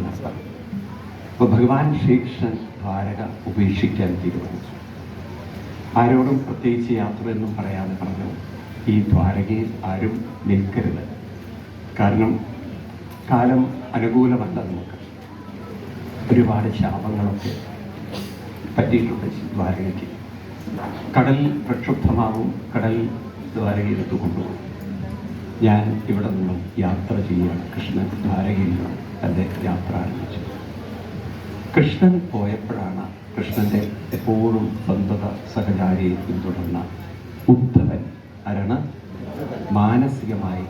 എന്നർത്ഥം. അപ്പോൾ ഭഗവാൻ ശ്രീകൃഷ്ണൻ ദ്വാരക ഉപേക്ഷിക്കാൻ തീരുമാനിച്ചു. ആരോടും പ്രത്യേകിച്ച് യാത്രയൊന്നും പറയാതെ പറഞ്ഞു, ഈ ദ്വാരകയിൽ ആരും നിൽക്കരുത്, കാരണം കാലം അനുകൂലമല്ല, നമുക്ക് ഒരുപാട് ശാപങ്ങളൊക്കെ പറ്റിയിട്ടുണ്ട് ദ്വാരകയ്ക്ക്. കടൽ പ്രക്ഷുബ്ധമാവും, കടൽ ദ്വാരകയിലെത്തു കൊണ്ടുപോകും. ഞാൻ ഇവിടെ നിന്നും യാത്ര ചെയ്യുകയാണ്. കൃഷ്ണൻ ദ്വാരകയിൽ നിന്നും തൻ്റെ യാത്ര ആരംഭിച്ചു. കൃഷ്ണൻ പോയപ്പോഴാണ് കൃഷ്ണൻ്റെ എപ്പോഴും സ്വന്തത സഹചാരിയെ പിന്തുടർന്ന ഉദ്ധവൻ ആരാണ് മാനസികമായി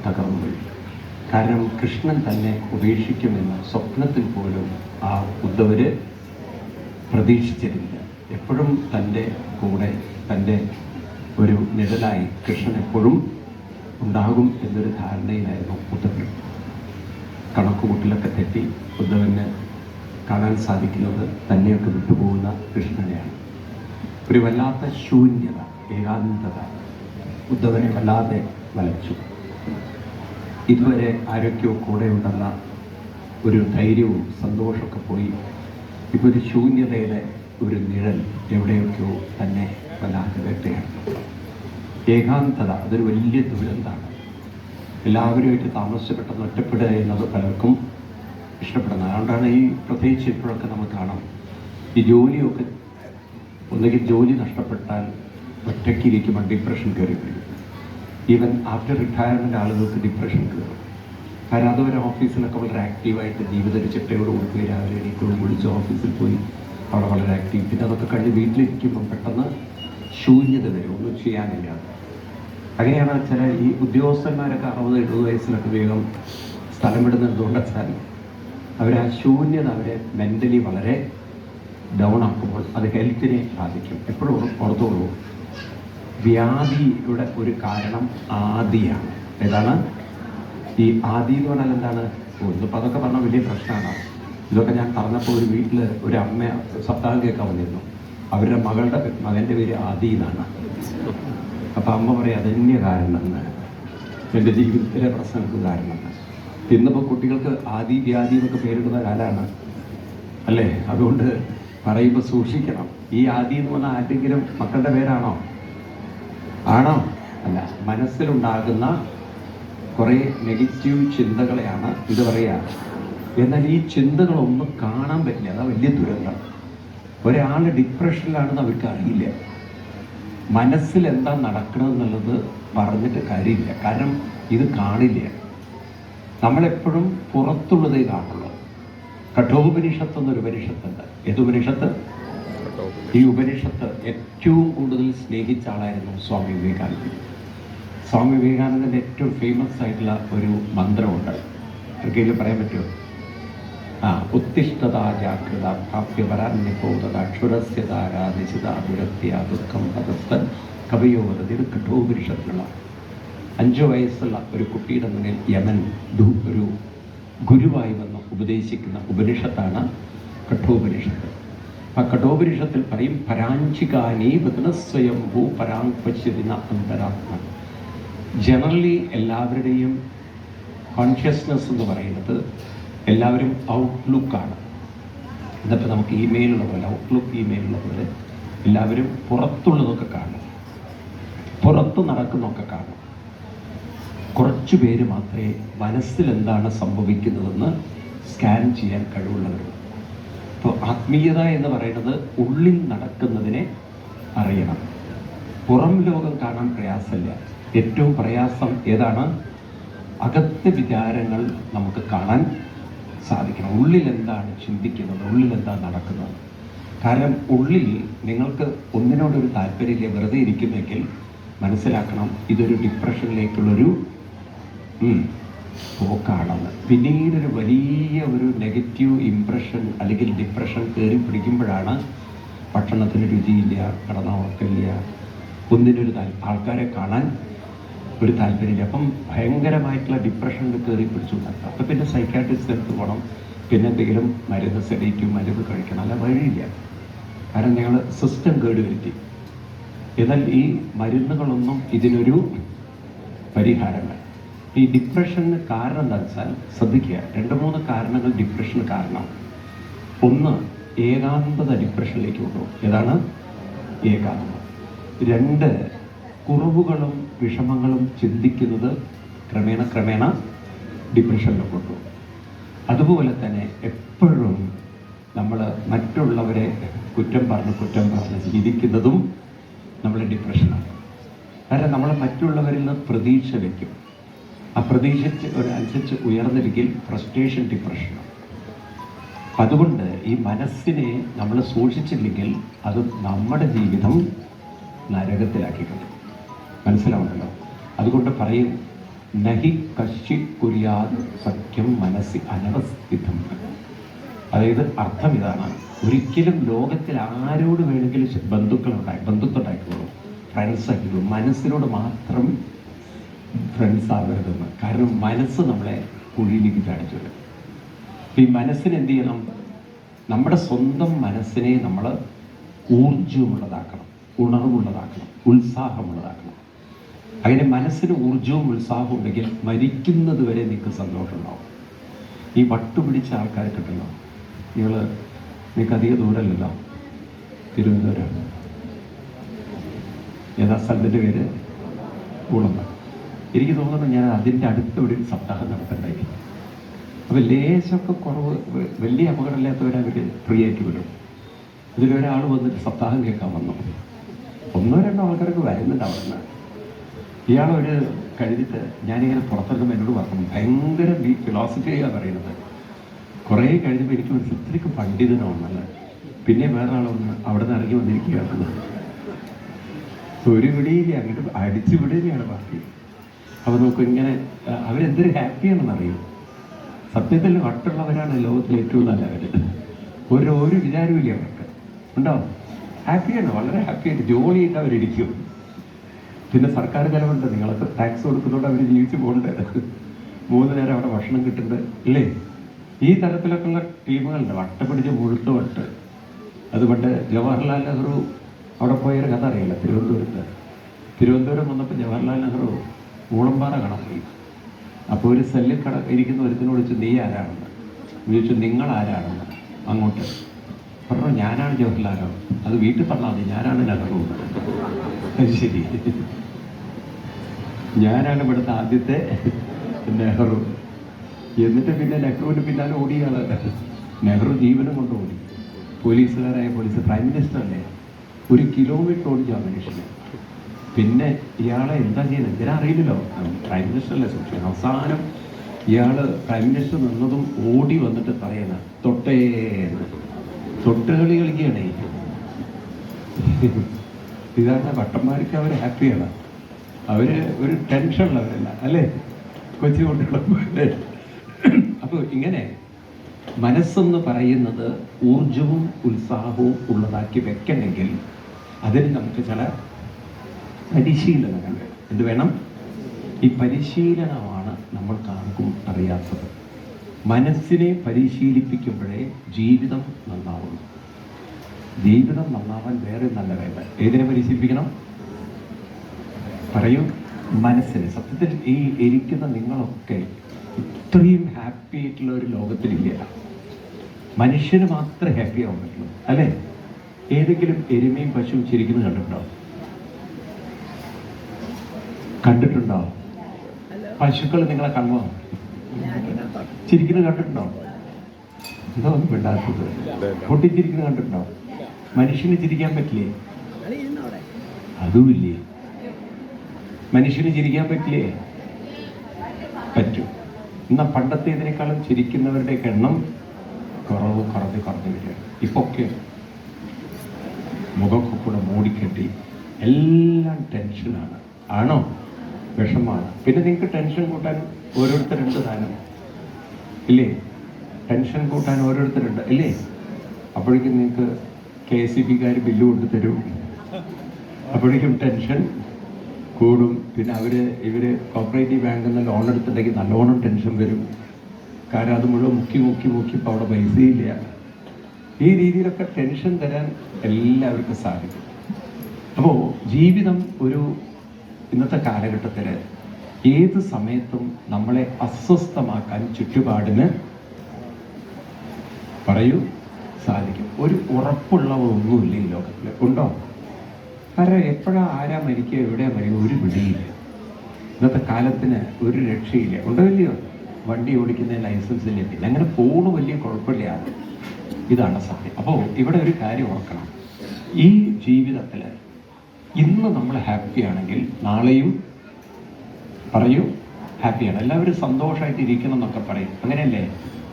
തകർന്നു. കാരണം കൃഷ്ണൻ തന്നെ ഉപേക്ഷിക്കുമെന്ന് സ്വപ്നത്തിൽ പോലും ആ ഉദ്ധവര് പ്രതീക്ഷിച്ചിരുന്നില്ല. എപ്പോഴും തൻ്റെ കൂടെ തൻ്റെ ഒരു നിഴലായി കൃഷ്ണൻ എപ്പോഴും ഉണ്ടാകും എന്നൊരു ധാരണയിലായിരുന്നു ഉദ്ധവൻ. കണക്കുകൂട്ടിലൊക്കെ തെറ്റി ഉദ്ധവന് കാണാൻ സാധിക്കുന്നത് തന്നെയൊക്കെ വിട്ടുപോകുന്ന കൃഷ്ണനെയാണ്. ഒരു വല്ലാത്ത ശൂന്യത, ഏകാന്തത ഉദ്ധവനെ വല്ലാതെ വലച്ചു. ഇതുവരെ ആരൊക്കെയോ കൂടെ ഉണ്ടെന്ന ഒരു ധൈര്യവും സന്തോഷമൊക്കെ പോയി. ഇപ്പോൾ ഒരു ശൂന്യതയുടെ ഒരു നിഴൽ എവിടെയൊക്കെയോ തന്നെ വല്ലാതെ വേട്ടയാണ്. ഏകാന്തത അതൊരു വലിയ ദുരന്തമാണ്. എല്ലാവരുമായിട്ട് താമസിച്ചപ്പെട്ടെന്ന് ഒറ്റപ്പെടുക എന്നത് പലർക്കും ഇഷ്ടപ്പെടുന്നത്. അതുകൊണ്ടാണ് ഈ പ്രത്യേകിച്ച് ഇപ്പോഴൊക്കെ നമുക്ക് കാണാം, ഈ ജോലിയൊക്കെ ഒന്നുകിൽ ജോലി നഷ്ടപ്പെട്ടാൽ ഒറ്റയ്ക്കിരിക്കുമ്പോൾ ഡിപ്രഷൻ കയറി വരും. ഈവൻ ആഫ്റ്റർ റിട്ടയർമെൻ്റ് ആളുകൾക്ക് ഡിപ്രഷൻ കയറും. കാരണം അതുവരെ ഓഫീസിലൊക്കെ വളരെ ആക്റ്റീവായിട്ട് ജീവിത ചിട്ടയോട് കൊടുക്കുകയും രാവിലെ എണീക്കോടും വിളിച്ച് ഓഫീസിൽ പോയി അവിടെ വളരെ ആക്റ്റീവ്. പിന്നെ അതൊക്കെ കഴിഞ്ഞ് വീട്ടിലിരിക്കുമ്പം പെട്ടെന്ന് ശൂന്യത വരും, ഒന്നും ചെയ്യാനില്ലാതെ. അങ്ങനെയാണ് ചില ഈ ഉദ്യോഗസ്ഥന്മാരൊക്കെ 60-70 വയസ്സിലൊക്കെ വേഗം സ്ഥലം വിടുന്നത് എന്തുകൊണ്ട് വെച്ചാൽ ആ ശൂന്യത അവരെ മെൻ്റലി വളരെ ഡൗൺ ആക്കുമ്പോൾ അത് ഹെൽത്തിനെ ബാധിക്കും. എപ്പോഴും ഓർത്തോളൂ, വ്യാധിയുടെ ഒരു കാരണം ആദിയാണ്. ഏതാണ് ഈ ആദി എന്ന് പറഞ്ഞാൽ? എന്താണ്? ഇന്നിപ്പോൾ അതൊക്കെ പറഞ്ഞാൽ വലിയ പ്രശ്നമാണ്. ഇതൊക്കെ ഞാൻ പറഞ്ഞപ്പോൾ ഒരു വീട്ടിൽ ഒരു അമ്മ സപ്താഹം കേൾക്കാൻ വന്നിരുന്നു. അവരുടെ മകൻ്റെ പേര് ആദി എന്നാണ്. അപ്പം അമ്മ പറയും അതന്യ കാരണം എന്ന്, എൻ്റെ ജീവിതത്തിലെ പ്രശ്നങ്ങൾക്ക് കാരണം. ഇന്നിപ്പോൾ കുട്ടികൾക്ക് ആദി വ്യാധി എന്നൊക്കെ പേരിടുന്ന കാലമാണ് അല്ലേ? അതുകൊണ്ട് പറയുമ്പോൾ സൂക്ഷിക്കണം. ഈ ആദി എന്ന് പറഞ്ഞാൽ ആരെങ്കിലും മക്കളുടെ പേരാണോ? ആണോ? അല്ല. മനസ്സിലുണ്ടാകുന്ന കുറേ നെഗറ്റീവ് ചിന്തകളെയാണ് ഇത് പറയുക. എന്നാൽ ഈ ചിന്തകളൊന്നും കാണാൻ പറ്റില്ല. അതാ വലിയ ദുരന്തം. ഒരാൾ ഡിപ്രഷനിലാണെന്ന് അവർക്ക് അറിയില്ല. മനസ്സിൽ എന്താ നടക്കണമെന്നുള്ളത് പറഞ്ഞിട്ട് കാര്യമില്ല. കാരണം ഇത് കാണില്ല. നമ്മളെപ്പോഴും പുറത്തുള്ളതേ കാണുള്ളൂ. കഠോപനിഷത്ത് എന്നൊരു ഉപനിഷത്തുണ്ട്. ഏതുപനിഷത്ത്? ഈ ഉപനിഷത്ത് ഏറ്റവും കൂടുതൽ സ്നേഹിച്ച ആളായിരുന്നു സ്വാമി വിവേകാനന്ദൻ. സ്വാമി വിവേകാനന്ദൻ്റെ ഏറ്റവും ഫേമസ് ആയിട്ടുള്ള ഒരു മന്ത്രമുണ്ട്. ആർക്കെങ്കിലും പറയാൻ പറ്റുമോ? ഉത്തിഷ്ഠത ജാഗ്രത പ്രാപ്യപരാന്യബോധത ക്ഷുരസ്യതാരാധിച്ചിത ദുരത്യ ദുഃഖം പദസ്ഥൻ കവയോരത്. ഇത് കഠോപനിഷത്തിലുള്ള 5 വയസ്സുള്ള ഒരു കുട്ടിയുടെ മുന്നിൽ യമൻ ഒരു ഗുരുവായി വന്ന് ഉപദേശിക്കുന്ന ഉപനിഷത്താണ് കഠോപനിഷത്ത്. ആ കഠോപനിഷത്തിൽ പറയും, പരാഞ്ചികാനി വദനസ്വയംഭൂ പരാങ്പശ്യതിന അന്തരാത്മ. ജനറലി എല്ലാവരുടെയും കോൺഷ്യസ്നെസ് എന്ന് പറയുന്നത് എല്ലാവരും ഔട്ട്ലുക്കാണ്. എന്നിട്ട് നമുക്ക് ഇമെയിലുള്ള പോലെ, ഔട്ട്ലുക്ക് ഇമെയിലുള്ള പോലെ എല്ലാവരും പുറത്തുള്ളതൊക്കെ കാണും, പുറത്ത് നടക്കുന്നതൊക്കെ കാണും. കുറച്ചു പേര് മാത്രമേ മനസ്സിൽ എന്താണ് സംഭവിക്കുന്നതെന്ന് സ്കാൻ ചെയ്യാൻ കഴിവുള്ളവരുള്ളൂ. അപ്പോൾ ആത്മീയത എന്ന് പറയുന്നത് ഉള്ളിൽ നടക്കുന്നതിനെ അറിയണം. പുറം ലോകം കാണാൻ പ്രയാസമില്ല. ഏറ്റവും പ്രയാസം ഏതാണ്? അകത്തെ വിചാരങ്ങൾ നമുക്ക് കാണാൻ സാധിക്കണം. ഉള്ളിൽ എന്താണ് ചിന്തിക്കുന്നത്, ഉള്ളിൽ എന്താണ് നടക്കുന്നത്. കാരണം ഉള്ളിൽ നിങ്ങൾക്ക് ഒന്നിനോടൊരു താല്പര്യമില്ല, വെറുതെ ഇരിക്കുന്നെങ്കിൽ മനസ്സിലാക്കണം ഇതൊരു ഡിപ്രഷനിലേക്കുള്ളൊരു പോക്കാണെന്ന്. പിന്നീടൊരു വലിയ ഒരു നെഗറ്റീവ് ഇംപ്രഷൻ അല്ലെങ്കിൽ ഡിപ്രഷൻ കയറി പിടിക്കുമ്പോഴാണ് ഭക്ഷണത്തിന് രുചിയില്ല, കിടന്നുറക്കില്ല, ഒന്നിനൊരു ആൾക്കാരെ കാണാൻ ഒരു താല്പര്യമില്ല. അപ്പം ഭയങ്കരമായിട്ടുള്ള ഡിപ്രഷനിൽ കയറി പിടിച്ചുണ്ടാക്കുക. അപ്പം പിന്നെ സൈക്കാട്രിസ്റ്റ് അടുത്ത് പോകണം, പിന്നെ എന്തെങ്കിലും മരുന്ന്, സെഡേറ്റീവ് മരുന്ന് കഴിക്കണം. അല്ല, വഴിയില്ല. കാരണം ഞങ്ങൾ സിസ്റ്റം കേടുവരുത്തി. എന്നാൽ ഈ മരുന്നുകളൊന്നും ഇതിനൊരു പരിഹാരമല്ല. ഈ ഡിപ്രഷന് കാരണം എന്താ വെച്ചാൽ ശ്രദ്ധിക്കുക, 2-3 കാരണങ്ങൾ ഡിപ്രഷന് കാരണം. ഒന്ന്, ഏകാന്തത ഡിപ്രഷനിലേക്ക് കൊണ്ടുപോകും. ഏതാണ് ഏകാന്തത? 2, കുറവുകളും വിഷമങ്ങളും ചിന്തിക്കുന്നത് ക്രമേണ ഡിപ്രഷനിൽ കൊണ്ടുപോകും. അതുപോലെ തന്നെ എപ്പോഴും നമ്മൾ മറ്റുള്ളവരെ കുറ്റം പറഞ്ഞ് ജീവിക്കുന്നതും നമ്മൾ ഡിപ്രഷനാണ്. കാരണം നമ്മൾ മറ്റുള്ളവരിൽ നിന്ന് പ്രതീക്ഷ വയ്ക്കും. ആ പ്രതീക്ഷിച്ച് അനുസരിച്ച് ഉയർന്നിരിക്കൽ ഫ്രസ്ട്രേഷൻ, ഡിപ്രഷനാണ്. അതുകൊണ്ട് ഈ മനസ്സിനെ നമ്മൾ സൂക്ഷിച്ചില്ലെങ്കിൽ അത് നമ്മുടെ ജീവിതം നരകത്തിലാക്കിക്കൊണ്ട് മനസ്സിലാവുന്നല്ലോ. അതുകൊണ്ട് പറയും, നഹി കശി കുര്യാത് സഖ്യം മനസ്സി അനവസ്ഥിതം. അതായത് അർത്ഥം ഇതാണ്, ഒരിക്കലും ലോകത്തിൽ ആരോട് വേണമെങ്കിലും ബന്ധുക്കളുണ്ടായിക്കോളൂ, ഫ്രണ്ട്സ് ആയിക്കോളൂ, മനസ്സിനോട് മാത്രം ഫ്രണ്ട്സ് ആവരുതെന്ന്. കാരണം മനസ്സ് നമ്മളെ കുഴിയിലേക്ക് ചാടിച്ചുവിടും. ഈ മനസ്സിന് എന്ത് ചെയ്യണം? നമ്മുടെ സ്വന്തം മനസ്സിനെ നമ്മൾ ഊർജവുമുള്ളതാക്കണം, ഉണർവുള്ളതാക്കണം, ഉത്സാഹമുള്ളതാക്കണം. അങ്ങനെ മനസ്സിന് ഊർജവും ഉത്സാഹവും ഉണ്ടെങ്കിൽ മരിക്കുന്നത് വരെ നിങ്ങൾക്ക് സന്തോഷം ഉണ്ടാവും. ഈ വട്ടുപിടിച്ച ആൾക്കാരെ കിട്ടല്ലോ, നിങ്ങൾക്ക് അധിക ദൂരമല്ലല്ലോ, തിരുവനന്തപുരം. ഏതാ സ്ഥലത്തിൻ്റെ പേര്? കൂളമ്പ. എനിക്ക് തോന്നുന്നു ഞാൻ അതിൻ്റെ അടുത്തൊരു സപ്താഹം നടത്തണ്ടായി. അപ്പോൾ ലേശമൊക്കെ കുറവ്, വലിയ അപകടമില്ലാത്തവരവർ ഫ്രീ ആയിട്ട് വിടും. ഇതിലൊരാൾ വന്നിട്ട് സപ്താഹം കേൾക്കാൻ വന്നു. 1-2 ആൾക്കാർക്ക് വരുന്നുണ്ട് അവിടെ നിന്ന്. ഇയാളൊരു കഴിഞ്ഞിട്ട് ഞാനിങ്ങനെ പുറത്തിറങ്ങുമ്പോൾ എന്നോട് പറഞ്ഞു, ഭയങ്കര ഫിലോസഫിയാണ് പറയുന്നത്. കുറേ കഴിഞ്ഞപ്പോൾ എനിക്ക് മനസ്സിലേക്ക് പണ്ഡിതനാണെന്നല്ല. പിന്നെ വേറെ ആളൊന്ന് അവിടെ നിന്ന് ഇറങ്ങി വന്നിരിക്കുകയാണ്. ഒരു വിടിയില്ല, അങ്ങോട്ട് അടിച്ചു വിടുകയാണ് ബാക്കി. അപ്പോൾ നമുക്ക് ഇങ്ങനെ അവരെന്തൊരു ഹാപ്പിയാണെന്നറിയും. സത്യത്തിൽ വട്ടുള്ളവരാണ് ലോകത്തിലെ ഏറ്റവും നല്ലവർ. ഒരു വിചാരമില്ല അവർക്ക്, ഉണ്ടാവും. ഹാപ്പിയാണ്, വളരെ ഹാപ്പിയായിട്ട് ജോലിയായിട്ട് അവരിടിക്കും. പിന്നെ സർക്കാർ ചെലവുണ്ട്, നിങ്ങൾക്ക് ടാക്സ് കൊടുക്കുന്നതുകൊണ്ട് അവർ ജീവിച്ച് പോകുന്നുണ്ട്. 3 നേരം അവിടെ ഭക്ഷണം കിട്ടുന്നുണ്ട്, ഇല്ലേ? ഈ തരത്തിലൊക്കെയുള്ള ടീമുകളുണ്ട്, വട്ട പിടിച്ച് മുഴുത്ത് വട്ട്. അതുകൊണ്ട് ജവഹർലാൽ നെഹ്റു അവിടെ പോയൊരു കഥ അറിയില്ല. തിരുവനന്തപുരം വന്നപ്പോൾ ജവഹർലാൽ നെഹ്റു മൂളമ്പാറ കാണാൻ പോയി. അപ്പോൾ ഒരു സെല്ലിൽ ഇരിക്കുന്ന ഒരുത്തിനോട് ചോദിച്ചു, നീ ആരാണെന്ന് ചോദിച്ചു. നിങ്ങൾ ആരാണെന്ന് അങ്ങോട്ട് പറഞ്ഞു, ഞാനാണ് ജവഹർലാൽ. അത് വീട്ടിൽ പറഞ്ഞാൽ മതി, ഞാനാണ് നെഹ്റു. അത് ശരി, ഞാനാണ് ഇവിടുത്തെ ആദ്യത്തെ നെഹ്റു. എന്നിട്ട് പിന്നെ നെഹ്റുവിന് പിന്നാലെ ഓടിയാണ്. നെഹ്റു ജീവനും കൊണ്ട് ഓടി. പോലീസ് പ്രൈം മിനിസ്റ്റർ അല്ലേ, 1 കിലോമീറ്റർ ഓടിച്ചു ആ മനുഷ്യനെ. പിന്നെ ഇയാളെ എന്താ ചെയ്യുന്നത് എന്തിനാ അറിയില്ലല്ലോ, പ്രൈം മിനിസ്റ്റർ അല്ലേ സൂക്ഷിക്കണം. അവസാനം ഇയാൾ പ്രൈം മിനിസ്റ്റർ നിന്നതും ഓടി വന്നിട്ട് പറയുന്ന തൊട്ടേന്ന് തൊട്ടുകളി കളിക്കുകയാണേ. ഇതാണ് വട്ടന്മാർക്ക് അവർ ഹാപ്പിയാണ്. അവർ ഒരു ടെൻഷനുള്ളവരല്ല, അല്ലേ? കൊച്ചു കുട്ടികളെ. അപ്പോൾ ഇങ്ങനെ മനസ്സെന്ന് പറയുന്നത് ഊർജവും ഉത്സാഹവും ഉള്ളതാക്കി വെക്കണമെങ്കിൽ അതിന് നമുക്ക് ചില പരിശീലനങ്ങൾ വേണം. എന്ത് വേണം? ഈ പരിശീലനമാണ് നമ്മൾക്ക് ആർക്കും അറിയാത്തത്. മനസ്സിനെ പരിശീലിപ്പിക്കുമ്പോഴേ ജീവിതം നന്നാവുള്ളൂ. ജീവിതം നന്നാവാൻ വേറെ നല്ല വേണ്ട. ഏതിനെ പരിശീലിപ്പിക്കണം? പറയൂ. മനസ്സിനെ. സത്യത്തിൽ ഈ ഇരിക്കുന്ന നിങ്ങളൊക്കെ ഇത്രയും ഹാപ്പി ആയിട്ടുള്ള ഒരു ലോകത്തിലില്ല. മനുഷ്യന് മാത്രമേ ഹാപ്പി ആവാൻ പറ്റുള്ളൂ, അല്ലേ? ഏതെങ്കിലും എരുമയും പശുവും ചിരിക്കുന്നത് കണ്ടിട്ടുണ്ടോ? പശുക്കൾ നിങ്ങളെ കണ്ണോ ചിരിക്കുന്നത് കണ്ടിട്ടുണ്ടോ? എന്തോ ഒന്നും വിടാത്തത്. പൊട്ടിച്ചിരിക്കുന്നത് കണ്ടിട്ടുണ്ടോ? മനുഷ്യന് ചിരിക്കാൻ പറ്റില്ലേ? അതുമില്ലേ. മനുഷ്യന് ചിരിക്കാൻ പറ്റില്ലേ? പറ്റും. എന്നാൽ പണ്ടത്തേതിനേക്കാളും ചിരിക്കുന്നവരുടെ എണ്ണം കുറഞ്ഞു വരിക. ഇപ്പൊ ഒക്കെ മുഖമൊക്കെ കൂടെ മൂടിക്കെട്ടി എല്ലാം ടെൻഷനാണ്. ആണോ? വിഷമാണ്. പിന്നെ നിങ്ങൾക്ക് ടെൻഷൻ കൂട്ടാൻ ഓരോരുത്തരുണ്ട് താനും, ഇല്ലേ? ടെൻഷൻ കൂട്ടാൻ ഓരോരുത്തരുണ്ട്, ഇല്ലേ? അപ്പോഴേക്കും നിങ്ങൾക്ക് KSEBക്കാർ ബില്ല് കൊണ്ടു തരും. അപ്പോഴേക്കും ടെൻഷൻ കൂടും. പിന്നെ ഇവർ കോപ്പറേറ്റീവ് ബാങ്കിൽ നിന്ന് ലോൺ എടുത്തിട്ടുണ്ടെങ്കിൽ നല്ലോണം ടെൻഷൻ വരും. കാരണം അത് മുഴുവൻ മുക്കി ഇപ്പോൾ അവിടെ പൈസയില്ല. ഈ രീതിയിലൊക്കെ ടെൻഷൻ തരാൻ എല്ലാവർക്കും സാധിക്കും. അപ്പോൾ ജീവിതം ഇന്നത്തെ കാലഘട്ടത്തിൽ ഏത് സമയത്തും നമ്മളെ അസ്വസ്ഥമാക്കാൻ ചുറ്റുപാടിന് പറയൂ സാധിക്കും. ഒരു ഉറപ്പുള്ള ഒന്നുമില്ല ഈ ലോകത്തിൽ. ഉണ്ടോ? കാരണം എപ്പോഴാ ആരാ മരിക്കുക, എവിടെയാ മരിക്കുക, ഒരു പിടിയില്ല. ഇന്നത്തെ കാലത്തിന് ഒരു രക്ഷയില്ല. ഉണ്ടോ ഇല്ലയോ? വണ്ടി ഓടിക്കുന്ന ലൈസൻസ് ഇല്ല, പിന്നെ അങ്ങനെ പോണു, വലിയ കുഴപ്പമില്ല. ഇതാണ് സത്യം. അപ്പോൾ ഇവിടെ ഒരു കാര്യം ഓർക്കണം, ഈ ജീവിതത്തിൽ ഇന്ന് നമ്മൾ ഹാപ്പി ആണെങ്കിൽ നാളെയും പറയൂ ഹാപ്പിയാണ്. എല്ലാവരും സന്തോഷമായിട്ട് ഇരിക്കണം എന്നൊക്കെ പറയും, അങ്ങനെയല്ലേ?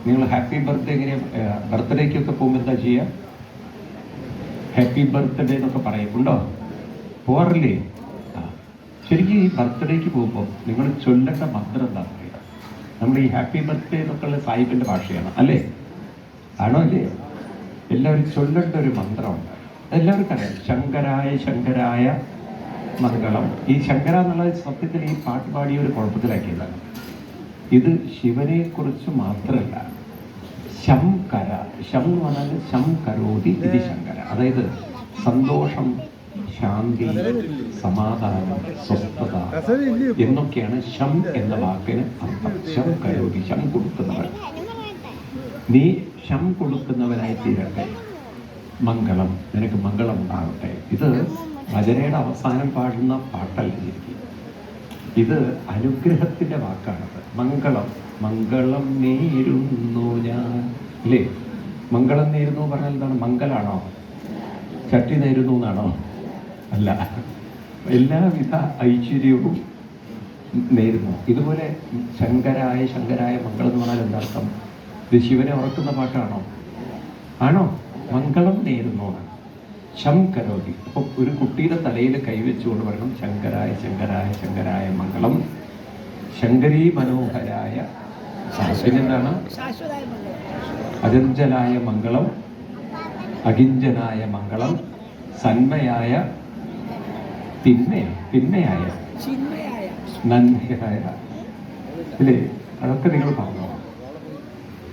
നിങ്ങൾ ഹാപ്പി ബർത്ത്ഡേ എങ്ങനെ ബർത്ത്ഡേക്കൊക്കെ പോകുമ്പോൾ എന്താ ചെയ്യുക? ഹാപ്പി ബർത്ത്ഡേ എന്നൊക്കെ പറയും, ഉണ്ടോ? പോകാറില്ലേ? ശരിക്കും ഈ ബർത്ത്ഡേക്ക് പോകുമ്പോൾ നിങ്ങൾ ചൊല്ലേണ്ട മന്ത്രം എന്താ പറയുക? നമ്മൾ ഈ ഹാപ്പി ബർത്ത്ഡേ എന്നൊക്കെയുള്ള സാഹിബിൻ്റെ ഭാഷയാണ്, അല്ലേ? ആണോ അല്ലേ? എല്ലാവരും ചൊല്ലേണ്ട ഒരു മന്ത്രമുണ്ട്, എല്ലാവർക്കും അറിയാം. ശങ്കരായ ശങ്കരായ മംഗളം. ഈ ശങ്കര എന്നുള്ളത് സത്യത്തിൽ ഈ പാട്ട് പാടിയ ഒരു കുഴപ്പത്തിലാക്കിയതാണ്. ഇത് ശിവനെ കുറിച്ച് മാത്രമല്ല, ശംകര. ശം എന്ന് പറഞ്ഞാൽ ശം കരോതി ഇത് ശങ്കര. അതായത് സന്തോഷം, ശാന്തി, സമാധാനം, സ്വസ്ഥത എന്നൊക്കെയാണ് ശം എന്ന വാക്കിന് അർത്ഥം. ശം കരോതി, ശം കൊടുക്കുന്നവൻ. നീ ശം കൊടുക്കുന്നവനായി തീരട്ടെ, മംഗളം, നിനക്ക് മംഗളം ഉണ്ടാകട്ടെ. ഇത് ഭജനയുടെ അവസാനം പാടുന്ന പാട്ടല്ല ശരിക്കും, ഇത് അനുഗ്രഹത്തിന്റെ വാക്കാണത്. മംഗളം, മംഗളം നേരുന്നു ഞാൻ, അല്ലേ? മംഗളം നേരുന്നു പറഞ്ഞാൽ എന്താണ്? മംഗളാണോ? ചട്ടി നേരുന്നു എന്നാണോ? അല്ല, എല്ലാവിധ ഐശ്വര്യവും നേരുന്നു. ഇതുപോലെ ശങ്കരായ ശങ്കരായ മംഗളം എന്ന് പറഞ്ഞാൽ എന്താർത്ഥം? ഇത് ശിവനെ ഉറക്കുന്ന പാട്ടാണോ? ആണോ? മംഗളം നേരുന്നു. ശം കരോതി. അപ്പോൾ ഒരു കുട്ടിയുടെ തലയിൽ കൈവച്ചുകൊണ്ട് പറയണം, ശങ്കരായ ശങ്കരായ ശങ്കരായ മംഗളം, ശങ്കരീ മനോഹരായ. പിന്നെന്താണ്? അജഞ്ചലായ മംഗളം, അകിഞ്ചനായ മംഗളം, സന്മയായ, തിന്മയായ, നന്മയായ, അല്ലേ? അതൊക്കെ നിങ്ങൾ പറഞ്ഞു.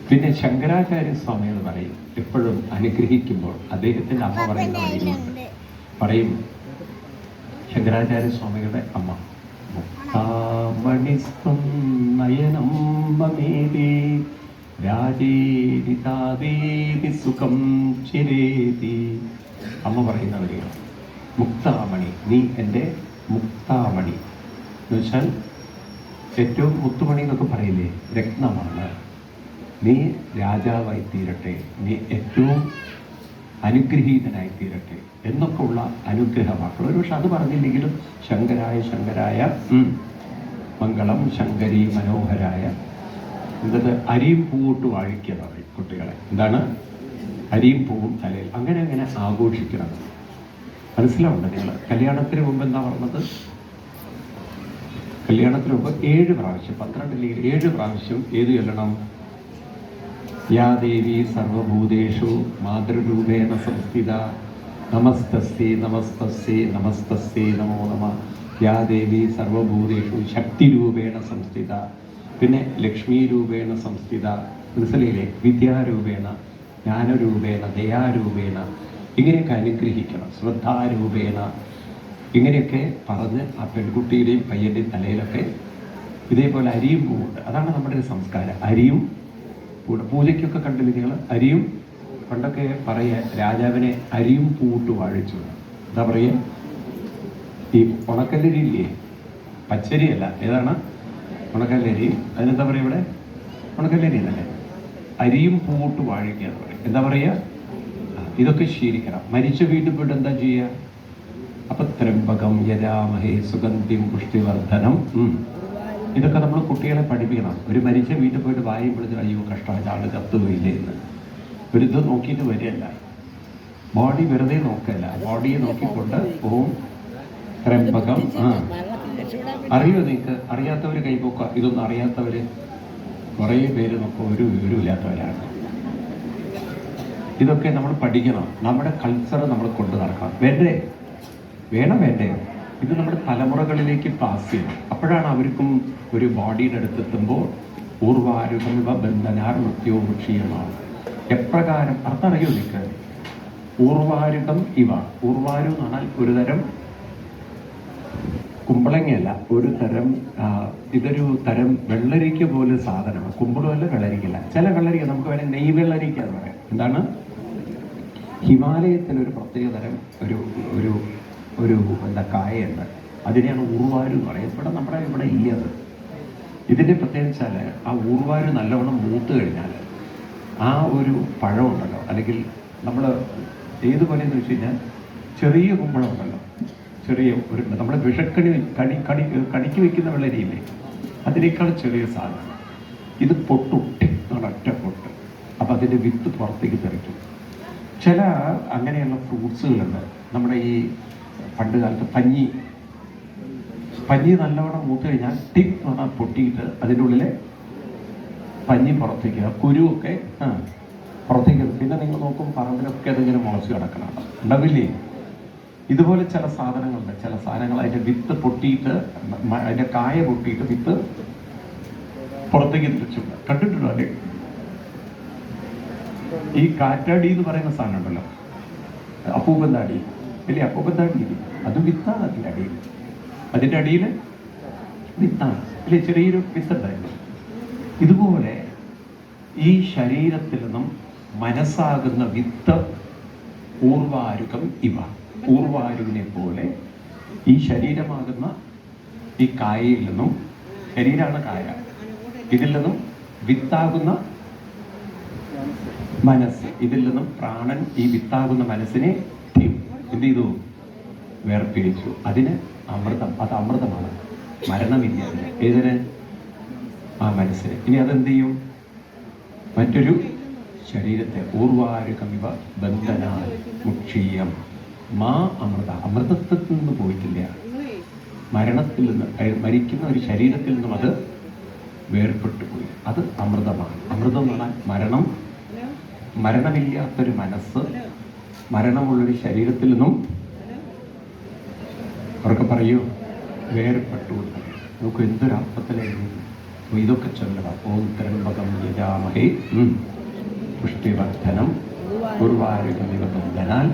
പിന്നെ ശങ്കരാചാര്യ സ്വാമി എന്ന് പറയും, എപ്പോഴും അനുഗ്രഹിക്കുമ്പോൾ അദ്ദേഹത്തിൻ്റെ അമ്മ പറയുന്ന വരികളുണ്ട്. പറയും ശങ്കരാചാര്യ സ്വാമികളുടെ അമ്മ, മുക്താമണിസ്തം നയനം മമേതി രാജേതി താദേതി സുഖം ചിരേതി. അമ്മ പറയുന്ന വരികൾ, മുക്താമണി, നീ എൻ്റെ മുക്താമണി എന്ന് വെച്ചാൽ ഏറ്റവും മുത്തുമണി എന്നൊക്കെ പറയില്ലേ, രത്നമാണ്. നീ രാജാവായി തീരട്ടെ, നീ ഏറ്റവും അനുഗ്രഹീതനായി തീരട്ടെ എന്നൊക്കെ ഉള്ള അനുഗ്രഹ വാക്കുകൾ. ഒരു പക്ഷെ അത് പറഞ്ഞില്ലെങ്കിലും ശങ്കരായ ശങ്കരായ മംഗളം, ശങ്കരി മനോഹരായ. എന്തത്? അരിയും പൂവിട്ട് വാഴിക്കുക പറയും കുട്ടികളെ. എന്താണ്? അരിയും പൂവും തലയിൽ. അങ്ങനെ അങ്ങനെ ആഘോഷിക്കണം. മനസ്സിലാവുണ്ട് നിങ്ങൾ? കല്യാണത്തിന് മുമ്പ് എന്താ പറഞ്ഞത്? കല്യാണത്തിന് മുമ്പ് 7 പ്രാവശ്യം, 12 7 പ്രാവശ്യം ഏത് ചൊല്ലണം? യാ ദേവി സർവഭൂതേഷു മാതൃരൂപേണ സംസ്ഥിത നമസ്തസ്യേ നമസ്തസ്യേ നമസ്തസ്യേ നമോ നമഃ. യാ ദേവി സർവഭൂതേഷു ശക്തിരൂപേണ സംസ്ഥിത, പിന്നെ ലക്ഷ്മീ രൂപേണ സംസ്ഥിത, മനസ്സിലായില്ലേ? വിദ്യാരൂപേണ, ജ്ഞാനരൂപേണ, ദയാരൂപേണ, ഇങ്ങനെയൊക്കെ അനുഗ്രഹിക്കണം. ശ്രദ്ധാരൂപേണ, ഇങ്ങനെയൊക്കെ പറഞ്ഞ് ആ പെൺകുട്ടിയുടെയും പയ്യൻ്റെയും തലയിലൊക്കെ ഇതേപോലെ അരിയും പൂവുണ്ട്. അതാണ് നമ്മുടെ ഒരു സംസ്കാരം. അരിയും പൂട്ട്. പൂജയ്ക്കൊക്കെ കണ്ടില്ല നിങ്ങൾ? അരിയും, പണ്ടൊക്കെ പറയുക രാജാവിനെ അരിയും പൂട്ട് വാഴിച്ചു. എന്താ പറയുക? ഈ ഉണക്കല്ലരി ഇല്ലേ, പച്ചരി അല്ല, ഏതാണ്? ഉണക്കല്ലരി. അതിനെന്താ പറയുക ഇവിടെ? ഉണക്കല്ലരി എന്നല്ലേ? അരിയും പൂട്ട് വാഴിക്കുക എന്ന് പറയും. എന്താ പറയുക? ഇതൊക്കെ ശീലിക്കണം. മരിച്ച വീട്ടിൽ പോയിട്ട് എന്താ ചെയ്യുക? അപ്പൊ ത്രംബകം യജാമഹേ സുഗന്ധിം പുഷ്ടിവർദ്ധനം, ഇതൊക്കെ നമ്മൾ കുട്ടികളെ പഠിപ്പിക്കണം. ഒരു മരിച്ച വീട്ടിൽ പോയിട്ട് വായും വിളിച്ച് അയ്യോ കഷ്ടം ആള് ചത്തുപോയില്ലേ എന്ന് ഒരു ഇത് നോക്കിയിട്ട് വരികയല്ല. ബോഡി വെറുതെ നോക്കല്ല, ബോഡിയെ നോക്കിക്കൊണ്ട് ഓം ത്രംബകം. അറിയോ നിങ്ങൾക്ക്? അറിയാത്തവർ കൈപോക്ക. ഇതൊന്നും അറിയാത്തവര് കുറേ പേര് നോക്കുക, ഒരു വിവരമില്ലാത്തവരാണ്. ഇതൊക്കെ നമ്മൾ പഠിക്കണം. നമ്മുടെ കൾച്ചർ നമ്മൾ കൊണ്ടു നടക്കണം. വേണ്ടേ? വേണ്ടേ? ഇത് നമ്മുടെ തലമുറകളിലേക്ക് പാസ് ചെയ്യണം. അപ്പോഴാണ് അവർക്കും ഒരു ബോഡിയുടെ അടുത്തെത്തുമ്പോൾ ഊർവാരുകമിവ ബന്ധനാർ മൃത്യോ വൃക്ഷീയമാണ്. എപ്രകാരം അർത്ഥം അറിയോ നിങ്ങൾക്ക്? ഊർവാരുകം ഇവ. ഊർവാരു എന്ന് പറഞ്ഞാൽ ഒരു തരം കുമ്പളങ്ങയല്ല, ഒരു തരം ഇതൊരു തരം വെള്ളരിക്ക പോലെ സാധനമാണ്. കുമ്പളമല്ല, വെള്ളരിക്കല്ല. ചില വെള്ളരിക്ക നമുക്ക് വേണേൽ നെയ് വെള്ളരിക്ക എന്ന് പറയാം. എന്താണ്? ഹിമാലയത്തിലൊരു പ്രത്യേക തരം ഒരു ഒരു ഒരു എന്താ കായുണ്ട്, അതിനെയാണ് ഊർവാരു എന്ന് പറയുന്നത്. ഇവിടെ നമ്മുടെ ഇവിടെ ഇല്ലത്. ഇതിൻ്റെ പ്രത്യേകത വെച്ചാൽ ആ ഊർവാരു നല്ലവണ്ണം മൂത്ത് കഴിഞ്ഞാൽ ആ ഒരു പഴമുണ്ടല്ലോ, അല്ലെങ്കിൽ നമ്മൾ ഏതുപോലെയെന്ന് വെച്ച് കഴിഞ്ഞാൽ ചെറിയ കുമ്പളം ഉണ്ടല്ലോ, ചെറിയ ഒരു നമ്മുടെ വിഷക്കണി കണിക്ക് വയ്ക്കുന്ന വെള്ളരിയില്ലേ, അതിനേക്കാൾ ചെറിയ സാധനം. ഇത് പൊട്ടുട്ടി ഒറ്റ പൊട്ട്. അപ്പം അതിൻ്റെ വിത്ത് പുറത്തേക്ക് തെറിക്കും. ചില അങ്ങനെയുള്ള ഫ്രൂട്ട്സുകളുണ്ട്. നമ്മുടെ ഈ പണ്ട് കാലത്ത് പഞ്ഞി നല്ലവണ്ണം മൂത്ത് കഴിഞ്ഞാൽ ടിപ്പ് എന്ന് പറഞ്ഞാൽ പൊട്ടിയിട്ട് അതിൻ്റെ ഉള്ളിലെ പഞ്ഞി പുറത്തേക്ക്, കുരുവൊക്കെ പുറത്തേക്ക്. പിന്നെ നിങ്ങൾ നോക്കും പറമ്പിലൊക്കെ അതിങ്ങനെ മുളച്ച് കിടക്കണം, ഉണ്ടാവില്ലേ? ഇതുപോലെ ചില സാധനങ്ങളുണ്ട്. ചില സാധനങ്ങൾ അതിൻ്റെ വിത്ത് പൊട്ടിയിട്ട്, അതിൻ്റെ കായ പൊട്ടിയിട്ട് വിത്ത് പുറത്തേക്ക് തിരിച്ചുണ്ട്. കണ്ടിട്ടുണ്ടോ? അല്ലേ, ഈ കാറ്റാടി എന്ന് പറയുന്ന സാധനം ഉണ്ടല്ലോ, അപ്പൂപ്പന്താടി അല്ലേ, അപ്പൂപ്പന്താടി, അത് വിത്താണ്. അതിൻ്റെ അടിയിൽ വിത്താണ് അല്ലേ, ചെറിയൊരു വിത്തുണ്ടായിരുന്നു. ഇതുപോലെ ഈ ശരീരത്തിൽ നിന്നും മനസ്സാകുന്ന വിത്ത് ഊർവാരുകം ഇവ. ഊർവാരുവിനെ പോലെ ഈ ശരീരമാകുന്ന ഈ കായയിൽ നിന്നും, ശരീരമാണ് കായ, ഇതിൽ നിന്നും വിത്താകുന്ന മനസ്സ്, ഇതിൽ നിന്നും പ്രാണൻ ഈ വിത്താകുന്ന മനസ്സിനെ എന്ത് ചെയ്തു? വേർപിരിച്ചു. അതിന് അമൃതം, അത് അമൃതമാണ്, മരണമില്ല അതിന്. ഏതിന്? ആ മനസ്സിന്. ഇനി അതെന്ത് ചെയ്യും? മറ്റൊരു ശരീരത്തെ ഊർവാരുകമിവ ബന്ധനാൽ മുക്ഷീയം മാ അമൃത. അമൃതത്തിൽ നിന്ന് പോയിട്ടില്ല, മരണത്തിൽ നിന്ന്, മരിക്കുന്ന ഒരു ശരീരത്തിൽ നിന്നും അത് വേർപെട്ടു പോയി. അത് അമൃതമാണ്. അമൃതം എന്ന് പറഞ്ഞാൽ മരണമില്ലാത്തൊരു മനസ്സ് മരണമുള്ളൊരു ശരീരത്തിൽ നിന്നും, അവർക്ക് പറയൂ, വേർപെട്ടു. നമുക്ക് എന്തൊരർത്ഥത്തിലായിരുന്നു. ഇതൊക്കെ ചൊല്ലണം. ഓം ത്രയംബകം യജാമഹേ പുഷ്ടിവർദ്ധനം ഉർവാരുകമിവ ബന്ധനാൽ.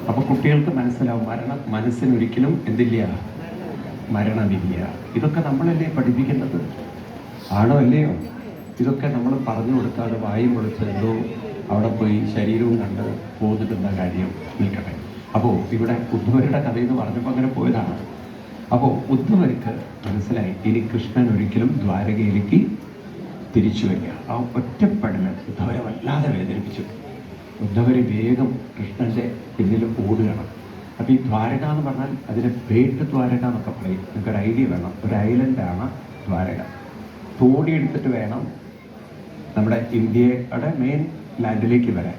അപ്പൊ കുട്ടികൾക്ക് മനസ്സിലാവും, മനസ്സിനൊരിക്കലും എന്തില്ല, മരണമില്ല. ഇതൊക്കെ നമ്മളല്ലേ പഠിപ്പിക്കുന്നത്? ആണോ അല്ലയോ? ഇതൊക്കെ നമ്മൾ പറഞ്ഞു കൊടുക്കാതെ വായും പൊളിച്ച് എന്തോ അവിടെ പോയി ശരീരവും കണ്ട് പോന്നിട്ടുന്ന കാര്യം നിൽക്കട്ടെ. അപ്പോൾ ഇവിടെ ഉദ്ധവരുടെ കഥയെന്ന് പറഞ്ഞപ്പോൾ അങ്ങനെ പോയതാണ്. അപ്പോൾ ഉദ്ധവർക്ക് മനസ്സിലായി, ഇനി കൃഷ്ണൻ ഒരിക്കലും ദ്വാരകയിലേക്ക് തിരിച്ചു വരിക. ആ ഒറ്റപ്പെടല് ഉദ്ധവരെ വല്ലാതെ വേദനിപ്പിച്ചു. ഉദ്ധവര് വേഗം കൃഷ്ണൻ്റെ പിന്നിൽ ഓടുകയാണ്. അപ്പോൾ ഈ ദ്വാരക എന്ന് പറഞ്ഞാൽ അതിന് പേട്ട് ദ്വാരക എന്നൊക്കെ പറയും. നിങ്ങൾക്കൊരു ഐഡിയ വേണം. ഒരു ഐലൻഡാണ് ദ്വാരക. തോണിയെടുത്തിട്ട് വേണം നമ്മുടെ ഇന്ത്യയുടെ മെയിൻ ലാൻഡിലേക്ക് വരാൻ.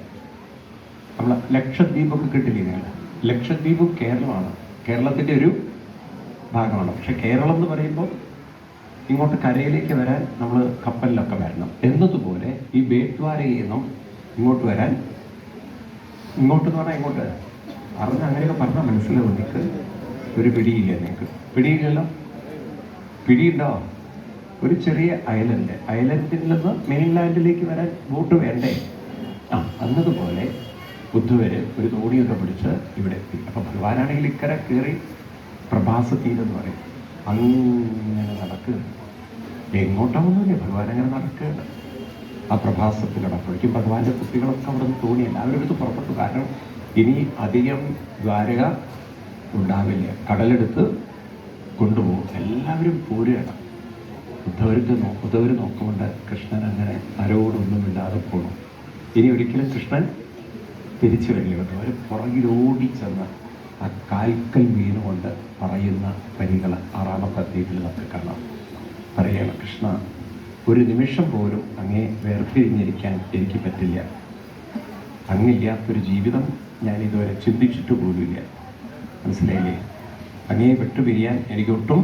നമ്മൾ ലക്ഷദ്വീപൊക്കെ കിട്ടില്ല. നിങ്ങൾ ലക്ഷദ്വീപ് കേരളമാണ്, കേരളത്തിൻ്റെ ഒരു ഭാഗമാണ്. പക്ഷെ കേരളം എന്ന് പറയുമ്പോൾ ഇങ്ങോട്ട് കരയിലേക്ക് വരാൻ നമ്മൾ കപ്പലിലൊക്കെ വരണം. എന്നതുപോലെ ഈ ബേട്വാരയിൽ നിന്നും ഇങ്ങോട്ട് വരാൻ, ഇങ്ങോട്ടെന്ന് പറഞ്ഞാൽ ഇങ്ങോട്ട് അങ്ങനെയൊക്കെ പറഞ്ഞാൽ മനസ്സിലാവും. നിങ്ങൾക്ക് ഒരു പിടിയില്ല. നിങ്ങൾക്ക് പിടിയില്ലല്ലോ? പിടിയുണ്ടോ? ഒരു ചെറിയ ഐലൻഡിൽ നിന്ന് മെയിൻലാൻഡിലേക്ക് വരാൻ ബോട്ട് വേണ്ടേ? എന്നതുപോലെ ബുദ്ധവര് ഒരു തോണിയൊക്കെ പിടിച്ച് ഇവിടെ എത്തി. അപ്പം ഭഗവാനാണെങ്കിൽ ഇക്കരെ കയറി പ്രഭാസത്തീരെന്ന് പറയും, അങ്ങനെ നടക്കുക. എങ്ങോട്ടാവുന്നില്ല, ഭഗവാൻ അങ്ങനെ നടക്കുകയാണ്. ആ പ്രഭാസത്തിലൂടെ അപ്പോഴേക്കും ഭഗവാന്റെ കുട്ടികളൊക്കെ അവിടെ നിന്ന് തോണി എല്ലാവരും എടുത്ത് പുറപ്പെട്ടു. കാരണം ഇനി അധികം ദ്വാരക ഉണ്ടാവില്ല, കടലെടുത്ത് കൊണ്ടുപോകും. എല്ലാവരും പോരുകയാണ്. ഉദ്ധവർ നോക്കുകൊണ്ട് കൃഷ്ണൻ അങ്ങനെ ആരോടൊന്നുമില്ലാതെ പോകണം. ഇനി ഒരിക്കലും കൃഷ്ണൻ തിരിച്ചു വരികയോ. അവർ പുറകിലോടിച്ചെന്ന് ആ കാൽക്കൽ വീണുകൊണ്ട് പറയുന്ന വരികൾ 6ാമത്തെ അധ്യായത്തിൽ നമുക്ക് കാണാം. പറയുകയാണ്, കൃഷ്ണ, ഒരു നിമിഷം പോലും അങ്ങേ വേർപിരിഞ്ഞിരിക്കാൻ എനിക്ക് പറ്റില്ല. അങ്ങില്ലാത്തൊരു ജീവിതം ഞാൻ ഇതുവരെ ചിന്തിച്ചിട്ട് പോലുമില്ല. മനസ്സിലായില്ലേ? അങ്ങേ വിട്ടുപിരിയാൻ എനിക്കൊട്ടും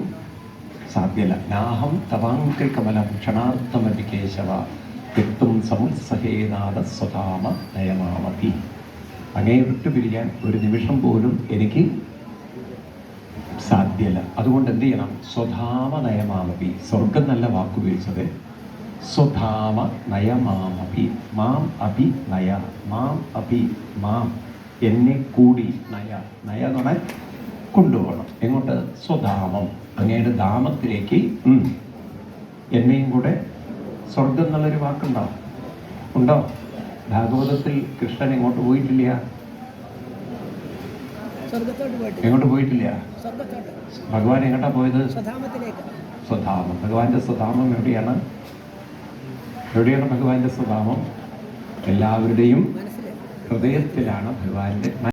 സാധ്യല്ല. നാഹം തവാങ്കൽ കമലം ക്ഷണാർത്ഥമതി കേശവ വ്യക്തും സമുത്സഹേനാഥ സ്വധാമ നയമാമതി. അങ്ങേ വിട്ടുപിരിയാൻ ഒരു നിമിഷം പോലും എനിക്ക് സാധ്യല്ല. അതുകൊണ്ട് എന്ത് ചെയ്യണം? സ്വധാമ നയമാമപി. സ്വർഗം നല്ല വാക്കുപയോഗിച്ചത്. സ്വധാമ നയമാമപി. മാം അഭി നയ. മാം അഭി മാം, എന്നെ കൂടി നയ. നയ എന്ന് പറഞ്ഞാൽ കൊണ്ടുപോകണം. എങ്ങോട്ട്? സ്വധാമം. അങ്ങയുടെ ധാമത്തിലേക്ക് എന്നെയും കൂടെ. സ്വർഗം എന്നുള്ളൊരു വാക്കുണ്ടോ? ഉണ്ടോ? ഭാഗവതത്തിൽ കൃഷ്ണൻ എങ്ങോട്ട് പോയിട്ടില്ല? എങ്ങോട്ട് പോയിട്ടില്ല? ഭഗവാൻ എങ്ങോട്ടാ പോയത്? സ്വധാമം. ഭഗവാന്റെ സ്വധാമം എവിടെയാണ്? എവിടെയാണ് ഭഗവാന്റെ സ്വധാമം? എല്ലാവരുടെയും ഹൃദയത്തിലാണ് ഭഗവാന്റെ